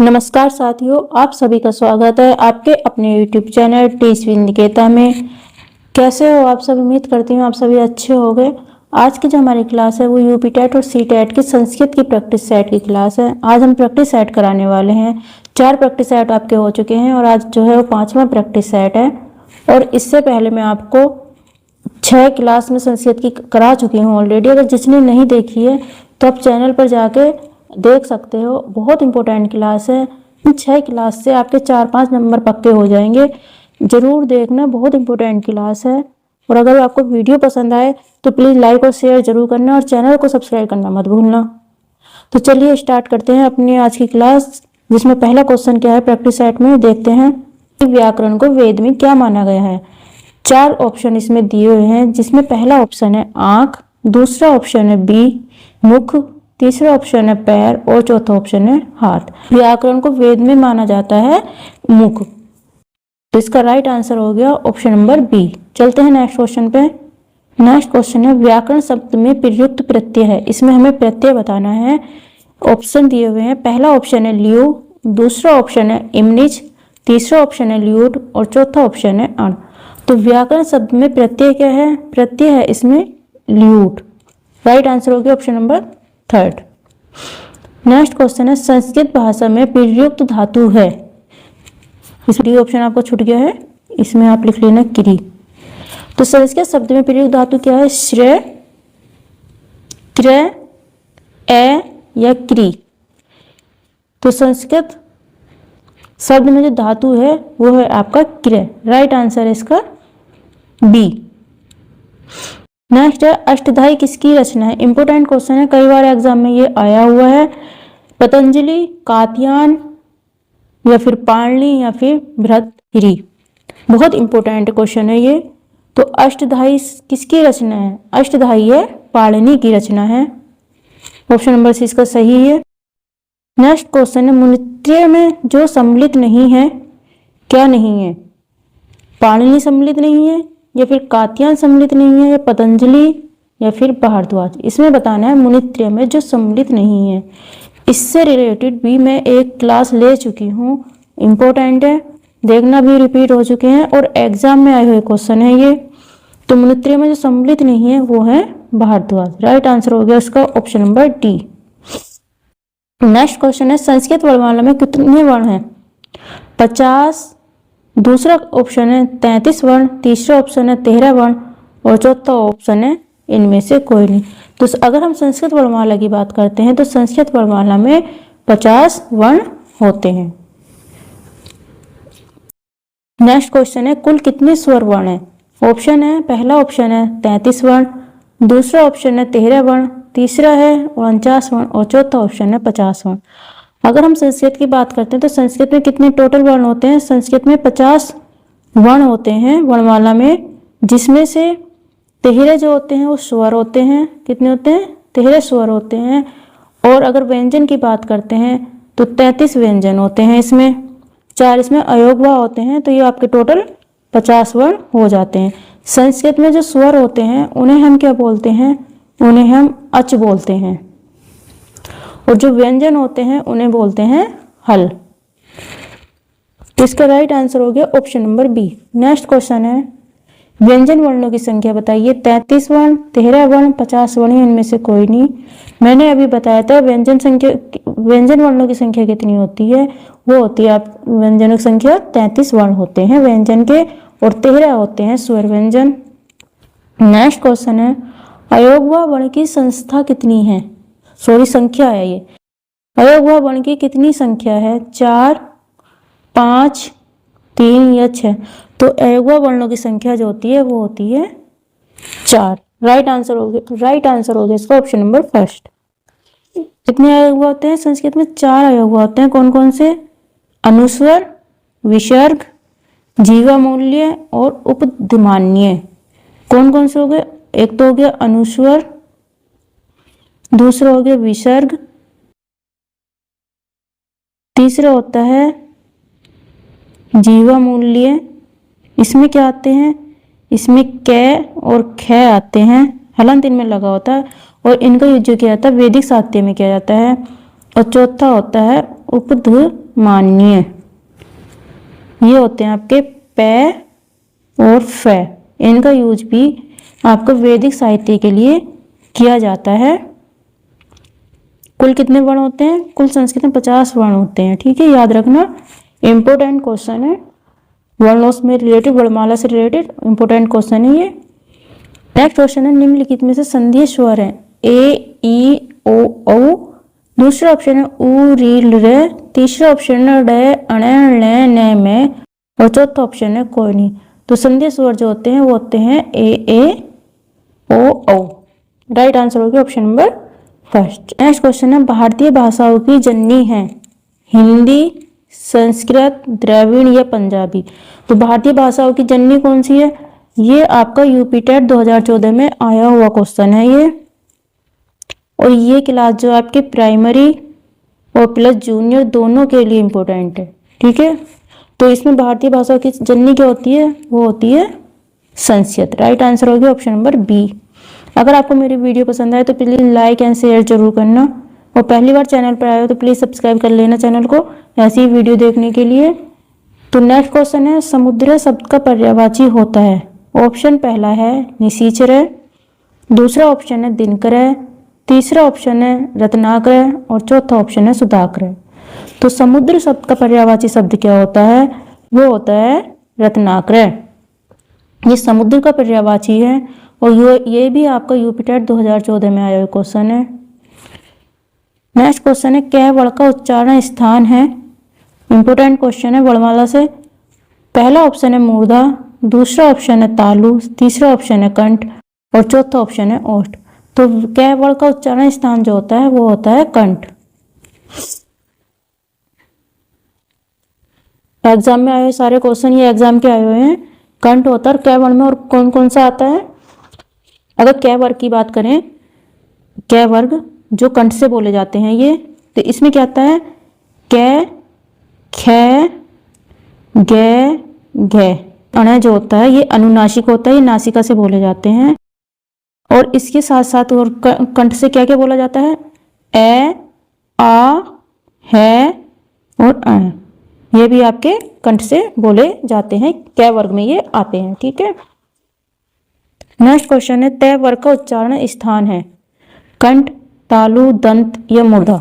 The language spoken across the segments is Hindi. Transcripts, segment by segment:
नमस्कार साथियों, आप सभी का स्वागत है आपके अपने YouTube चैनल टीएसवी निकेता में। कैसे हो आप सब? उम्मीद करती हूँ आप सभी अच्छे होंगे। आज की जो हमारी क्लास है वो यूपी टेट और सी टेट की संस्कृत की प्रैक्टिस सेट की क्लास है। आज हम प्रैक्टिस सेट कराने वाले हैं। 4 प्रैक्टिस सेट आपके हो चुके हैं और आज जो है वो 5वां प्रैक्टिस सेट है। और इससे पहले मैं आपको 6 क्लास में संस्कृत की करा चुकी हूँ ऑलरेडी। अगर जिसने नहीं देखी है तो आप चैनल पर जाके देख सकते हो। बहुत इंपॉर्टेंट क्लास है। इन 6 क्लास से आपके 4-5 नंबर पक्के हो जाएंगे। जरूर देखना, बहुत इंपॉर्टेंट क्लास है। और अगर आपको वीडियो पसंद आए तो प्लीज़ लाइक और शेयर जरूर करना और चैनल को सब्सक्राइब करना मत भूलना। तो चलिए स्टार्ट करते हैं अपनी आज की क्लास, जिसमें पहला क्वेश्चन क्या है प्रैक्टिस सेट में देखते हैं। व्याकरण को वेद में क्या माना गया है? 4 ऑप्शन इसमें दिए हुए हैं, जिसमें पहला ऑप्शन है आंख, दूसरा ऑप्शन है बी मुख, तीसरा ऑप्शन है पैर और चौथा ऑप्शन है हाथ। व्याकरण को वेद में माना जाता है मुख, तो इसका राइट आंसर हो गया ऑप्शन नंबर बी। चलते हैं नेक्स्ट क्वेश्चन पे। नेक्स्ट क्वेश्चन है व्याकरण शब्द में प्रयुक्त प्रत्यय है। इसमें हमें प्रत्यय बताना है। ऑप्शन दिए हुए हैं। पहला ऑप्शन है ल्यू, दूसरा ऑप्शन है इमनिच, तीसरा ऑप्शन है ल्यूड और चौथा ऑप्शन है अण। तो व्याकरण शब्द में प्रत्यय क्या है? प्रत्यय है इसमें ल्यूड। राइट आंसर हो गया ऑप्शन नंबर 3। नेक्स्ट क्वेश्चन है संस्कृत भाषा में प्रयुक्त धातु है। इसलिए ऑप्शन आपको छूट गया है, इसमें आप लिख लेना क्री। तो संस्कृत शब्द में प्रयुक्त धातु क्या है? श्रेय, क्रय, ए या क्री। तो संस्कृत शब्द में जो धातु है वो है आपका क्रय। राइट आंसर है इसका बी। नेक्स्ट है अष्टधाई किसकी रचना है? इंपोर्टेंट क्वेश्चन है, कई बार एग्जाम में ये आया हुआ है। पतंजलि, कात्यायन या फिर पाणिनि या फिर भर्तृहरि। बहुत इंपॉर्टेंट क्वेश्चन है ये। तो अष्टधाई किसकी रचना है? अष्टधाई है पाणिनि की रचना है। ऑप्शन नंबर सी इसका सही है। नेक्स्ट क्वेश्चन है मुनित्रय में जो सम्मिलित नहीं है क्या नहीं है? पाणिनि सम्मिलित नहीं है या फिर कात्यायन सम्मिलित नहीं है या पतंजलि या फिर भारद्वाज। इसमें बताना है मुनित्रय में जो सम्मिलित नहीं है। इससे रिलेटेड भी मैं एक क्लास ले चुकी हूँ, इम्पोर्टेंट है, देखना भी रिपीट हो चुके हैं और एग्जाम में आए हुए क्वेश्चन है ये। तो मुनित्रय में जो सम्मिलित नहीं है वो है भारद्वाज। राइट आंसर हो गया इसका option number D. Next question है संस्कृत वर्णमाला में कितने वर्ण हैं? 50, दूसरा ऑप्शन है 33 वर्ण, तीसरा ऑप्शन है 13 वर्ण और चौथा ऑप्शन है इनमें से कोई नहीं। तो अगर हम संस्कृत वर्णमाला की बात करते हैं तो संस्कृत वर्णमाला में 50 वर्ण होते हैं। नेक्स्ट क्वेश्चन है कुल कितने स्वर वर्ण है? ऑप्शन है, पहला ऑप्शन है 33 वर्ण, दूसरा ऑप्शन है 13 वर्ण, तीसरा है 49 वर्ण और चौथा ऑप्शन है 50 वर्ण। अगर हम संस्कृत की बात करते हैं तो संस्कृत में कितने टोटल वर्ण होते हैं? संस्कृत में 50 वर्ण होते हैं वर्णमाला में, जिसमें से 13 जो होते हैं वो स्वर होते हैं। कितने होते हैं? 13 स्वर होते हैं। और अगर व्यंजन की बात करते हैं तो 33 व्यंजन होते हैं इसमें, 4 इसमें अयोगवा होते हैं। तो ये आपके टोटल 50 वर्ण हो जाते हैं। संस्कृत में जो स्वर होते हैं उन्हें हम क्या बोलते हैं? उन्हें हम अच बोलते हैं। और जो व्यंजन होते हैं उन्हें बोलते हैं हल। इसका राइट आंसर हो गया option number B. Next question है व्यंजन वर्णों की संख्या बताइए। 33 वर्ण, 13 वर्ण, 50 वर्ण, इनमें से कोई नहीं। मैंने अभी बताया था व्यंजन वर्णों की संख्या कितनी होती है? वो होती है आप व्यंजनों की संख्या 33 वर्ण होते हैं व्यंजन के और 13 होते हैं स्वर व्यंजन। नेक्स्ट क्वेश्चन है अयोगवा वर्ण की संख्या कितनी है? संख्या है ये। अयोगवा वर्ण की कितनी संख्या है? 4, 5, 3 या 6। तो अयोगवा वर्णों की संख्या जो होती है वो होती है 4। राइट आंसर हो गया इसका ऑप्शन नंबर फर्स्ट। कितने अयोगवा होते हैं संस्कृत में? 4 अयोगवा होते हैं। कौन कौन से? अनुस्वर, विसर्ग, जीवामूल्य और उपधिमान्य। कौन कौन से हो गए? एक तो हो गया अनुस्वर, दूसरा हो गया विसर्ग, तीसरा होता है जीवामूल्य। इसमें क्या आते हैं? इसमें कै और ख आते हैं, हलंत इनमें लगा होता है और इनका यूज जो किया जाता है वैदिक साहित्य में किया जाता है। और चौथा होता है उपध मान्य, ये होते हैं आपके पे और फे। इनका यूज भी आपको वैदिक साहित्य के लिए किया जाता है। कुल कितने वर्ण होते हैं? कुल संस्कृत में 50 वर्ण होते हैं, ठीक है, याद रखना। इंपोर्टेंट क्वेश्चन है, वर्णों में रिलेटेड, वर्णमाला से रिलेटेड इंपोर्टेंट क्वेश्चन है ये। नेक्स्ट क्वेश्चन है, निम्नलिखित में से संधिय स्वर है ए, ई, ओ, औ। दूसरा ऑप्शन है उ, री, रे। तीसरा ऑप्शन है ड, अण, ण, न, में। और चौथा ऑप्शन है कोई नहीं। तो संधिय स्वर जो होते हैं वो होते हैं ए, ओ, औ। राइट आंसर होगी option number first. Next question है, भारतीय भाषाओं की जननी है हिंदी, संस्कृत, द्रविड़ या पंजाबी। तो भारतीय भाषाओं की जननी कौन सी है? ये आपका यूपी टेट 2014 में आया हुआ क्वेश्चन है ये। और ये क्लास जो आपके प्राइमरी और प्लस जूनियर दोनों के लिए इंपॉर्टेंट है, ठीक है। तो इसमें भारतीय भाषाओं की जननी क्या होती है? वो होती है संस्कृत। राइट आंसर होगी ऑप्शन नंबर बी। अगर आपको मेरी वीडियो पसंद आए तो प्लीज लाइक एंड शेयर जरूर करना, और पहली बार चैनल पर आए हो तो प्लीज सब्सक्राइब कर लेना चैनल को ऐसी वीडियो देखने के लिए। तो नेक्स्ट क्वेश्चन है, समुद्र शब्द का पर्यायवाची होता है। ऑप्शन पहला है निशाचर, दूसरा ऑप्शन है दिनकर, तीसरा ऑप्शन है रत्नाकर और चौथा ऑप्शन है सुधाकर। तो समुद्र शब्द का पर्यायवाची शब्द क्या होता है? वो होता है रत्नाकर। ये समुद्र का पर्यायवाची है और ये भी आपका यूपी टेट 2014 में आया हुआ क्वेश्चन है। नेक्स्ट क्वेश्चन है, कै वर्ण का उच्चारण स्थान है? इंपोर्टेंट क्वेश्चन है वर्णमाला से। पहला ऑप्शन है मूर्धा, दूसरा ऑप्शन है तालु, तीसरा ऑप्शन है कंठ और चौथा ऑप्शन है ओष्ठ। तो कै वर्ण का उच्चारण स्थान जो होता है वो होता है कंठ। एग्जाम में आए हुए सारे क्वेश्चन ये एग्जाम के आए हुए हैं। कंठ होता है कै वर्ण में, और कौन कौन सा आता है? अगर कै वर्ग की बात करें, कै वर्ग जो कंठ से बोले जाते हैं ये, तो इसमें क्या आता है? कै, खे, गे, घे। अण जो होता है ये अनुनासिक होता है, ये नासिका से बोले जाते हैं। और इसके साथ साथ और कंठ से क्या क्या बोला जाता है? ए, आ, है और अ, ये भी आपके कंठ से बोले जाते हैं, कै वर्ग में ये आते हैं, ठीक है। नेक्स्ट क्वेश्चन है, तय वर्ग का उच्चारण स्थान है? कंठ, तालु, दंत या मूर्धा।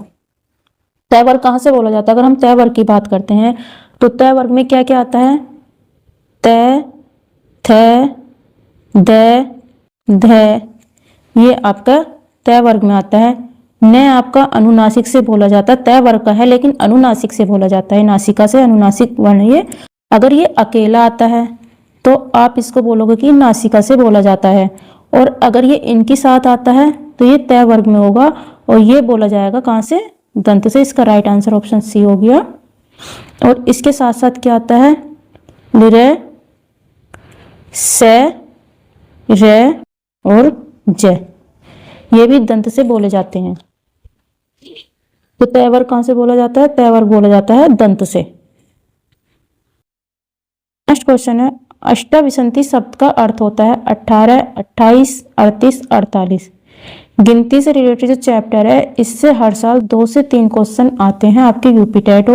तय वर्ग कहाँ से बोला जाता है? अगर हम तय वर्ग की बात करते हैं तो तय वर्ग में क्या क्या आता है? तय, थ, द, ध, ये आपका तय वर्ग में आता है। न आपका अनुनासिक से बोला जाता है, तय वर्ग का है लेकिन अनुनासिक से बोला जाता है, नासिका से अनुनासिक वर्ण ये। अगर ये अकेला आता है तो आप इसको बोलोगे कि नासिका से बोला जाता है, और अगर ये इनके साथ आता है तो ये तय वर्ग में होगा और ये बोला जाएगा कहाँ से? दंत से। इसका राइट आंसर ऑप्शन सी हो गया। और इसके साथ साथ क्या आता है? रे, से, रे और ज, ये भी दंत से बोले जाते हैं। तो तय वर्ग कहाँ से बोला जाता है? तय वर्ग बोला जाता है दंत से। नेक्स्ट क्वेश्चन है, अष्टाविंशति शब्द का अर्थ होता है 18, 28, 38, 48। गिनती से रिलेटेड जो चैप्टर है इससे हर साल 2 से 3 क्वेश्चन आते हैं, आपके यूपी टेट हो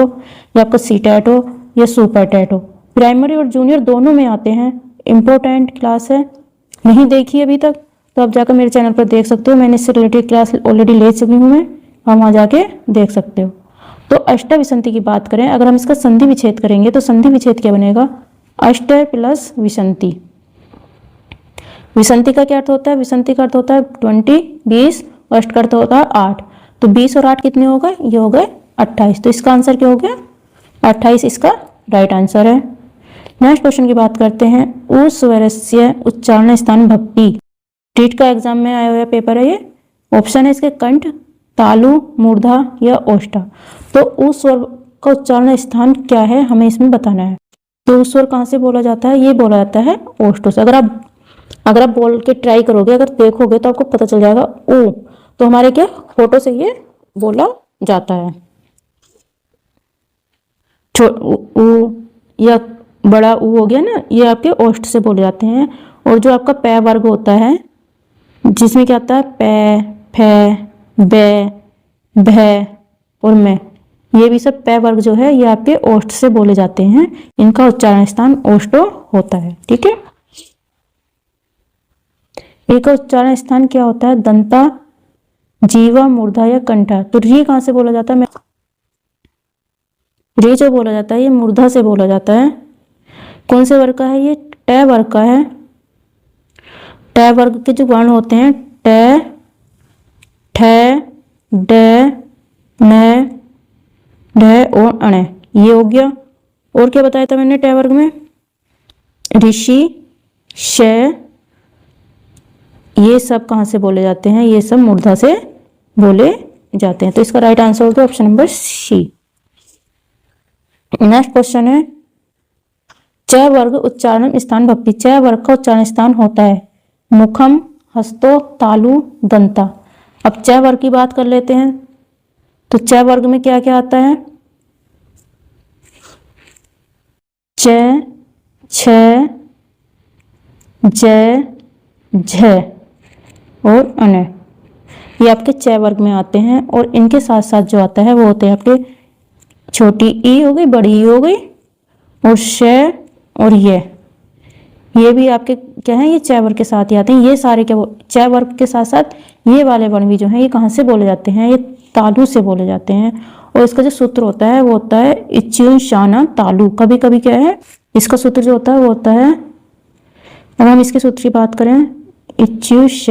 या आपका सी टेट हो या सुपर टेट हो। प्राइमरी और जूनियर दोनों में आते हैं। इम्पोर्टेंट क्लास है, नहीं देखी अभी तक तो आप जाकर मेरे चैनल पर देख सकते हो। मैंने इससे रिलेटेड क्लास ऑलरेडी ले चुकी हूँ मैं, आप वहाँ जाके देख सकते हो। तो अष्टाविंशति की बात करें, अगर हम इसका संधि विच्छेद करेंगे तो संधि विच्छेद क्या बनेगा? अष्ट प्लस विंशति। विंशति का क्या अर्थ होता है? विंशति का अर्थ होता है 20, 20, और अष्ट का अर्थ होता है 8। तो 20 और 8 कितने हो गए? ये हो गए 28। तो इसका आंसर क्या हो गया? 28 इसका राइट आंसर है। नेक्स्ट क्वेश्चन की बात करते हैं, उ स्वरस्य उच्चारण स्थान भक्ति। टीट का एग्जाम में आया हुआ पेपर है ये। ऑप्शन है इसके कंठ, तालु, मूर्धा या ओष्ठा। तो उ स्वर का उच्चारण स्थान क्या है हमें इसमें बताना है। तो उस स्वर कहाँ से बोला जाता है? ये बोला जाता है ओष्ठ से। अगर आप बोल के ट्राई करोगे, अगर देखोगे तो आपको पता चल जाएगा ऊ, तो हमारे क्या फोटो से ये बोला जाता है। ऊ या बड़ा ऊ हो गया ना, ये आपके ओष्ठ से बोले जाते हैं। और जो आपका पै वर्ग होता है जिसमें क्या आता है? पै, फै, बै, भै और मैं, ये भी सब पै वर्ग जो है ये आपके ओष्ठ से बोले जाते हैं, इनका उच्चारण स्थान ओष्ठो होता है। ठीक है, एक उच्चारण स्थान क्या होता है? दंता, जीवा, मूर्धा या कंठा। तो री कहां से बोला जाता है? री जो बोला जाता है ये मूर्धा से बोला जाता है। कौन से वर्ग का है? ये ट वर्ग का है। ट वर्ग के जो वर्ण होते हैं ट, ठ, ड, न, ढ और अण, ये हो गया। और क्या बताया था मैंने ट वर्ग में? ऋषि, श, ये सब कहां से बोले जाते हैं? ये सब मूर्धा से बोले जाते हैं। तो इसका राइट आंसर हो गया option number C. Next question है च वर्ग उच्चारण स्थान भक्ति। च वर्ग का उच्चारण स्थान होता है मुखम, हस्तो, तालु, दंता। अब च वर्ग की बात कर लेते हैं। तो च वर्ग में क्या क्या आता है? च, छ, ज, झ और अन, ये आपके च वर्ग में आते हैं। और इनके साथ साथ जो आता है वो होते हैं आपके छोटी ई हो गई, बड़ी ई हो गई, और श और ये भी आपके क्या है? ये च वर्ग के साथ ही आते हैं। ये सारे क्या च वर्ग के साथ साथ ये वाले वर्ण भी जो है ये कहाँ से बोले जाते हैं? ये तालु से बोले जाते हैं। और इसका जो सूत्र होता है वो होता है इच्युन शाना तालु। कभी कभी क्या है इसका सूत्र जो होता है वो होता है, अब हम इसके सूत्र की बात करें, इच्युष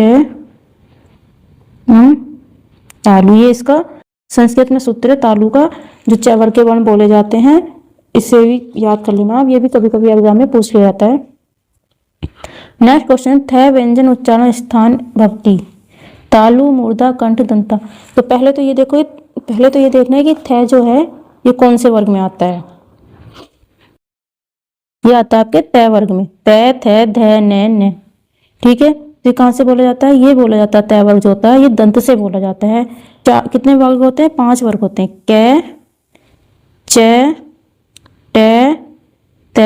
तालु, ये इसका संस्कृत में सूत्र है तालु का, जो च वर्ग के वर्ण बोले जाते हैं। इसे भी याद कर लेना आप, ये भी कभी कभी एग्जाम में पूछ लिया जाता है। नेक्स्ट क्वेश्चन, थ व्यंजन उच्चारण स्थान भक्ति। तालु, मूर्धा, कंठ, दंता। तो पहले तो ये देखो, पहले तो ये देखना है कि थ जो है ये कौन से वर्ग में आता है? ये आता है आपके त वर्ग में, त, थ, ध, न। ठीक है, तो कहां से बोला जाता है? ये बोला जाता है त वर्ग जो होता है ये दंत से बोला जाता है। कितने वर्ग होते हैं? 5 वर्ग होते हैं, क, च, ट, त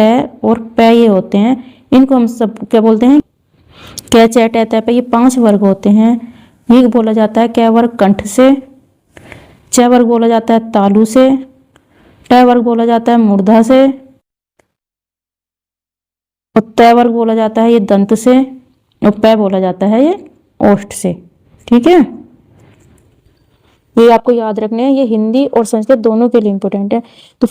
और प ये होते हैं। इनको हम सब क्या बोलते हैं? क, च, ट, त, प, ये 5 वर्ग होते हैं। ये बोला जाता है क वर्ग कंठ से, च वर्ग बोला जाता है तालु से, ट वर्ग बोला जाता है मूर्धा से, और त वर्ग बोला जाता है ये दंत से, और प बोला जाता है ये ओष्ठ से। ठीक है, ये आपको याद रखने हैं, ये हिंदी और संस्कृत दोनों के लिए इंपॉर्टेंट है। तो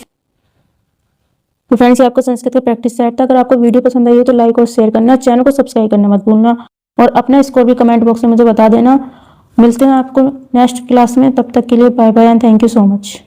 फ्रेंड्स, ये आपको संस्कृत का प्रैक्टिस सेट था। अगर आपको वीडियो पसंद आई हो तो लाइक और शेयर करना, चैनल को सब्सक्राइब करना मत भूलना, और अपना स्कोर भी कमेंट बॉक्स में मुझे बता देना। मिलते हैं आपको नेक्स्ट क्लास में, तब तक के लिए bye bye and thank you so much.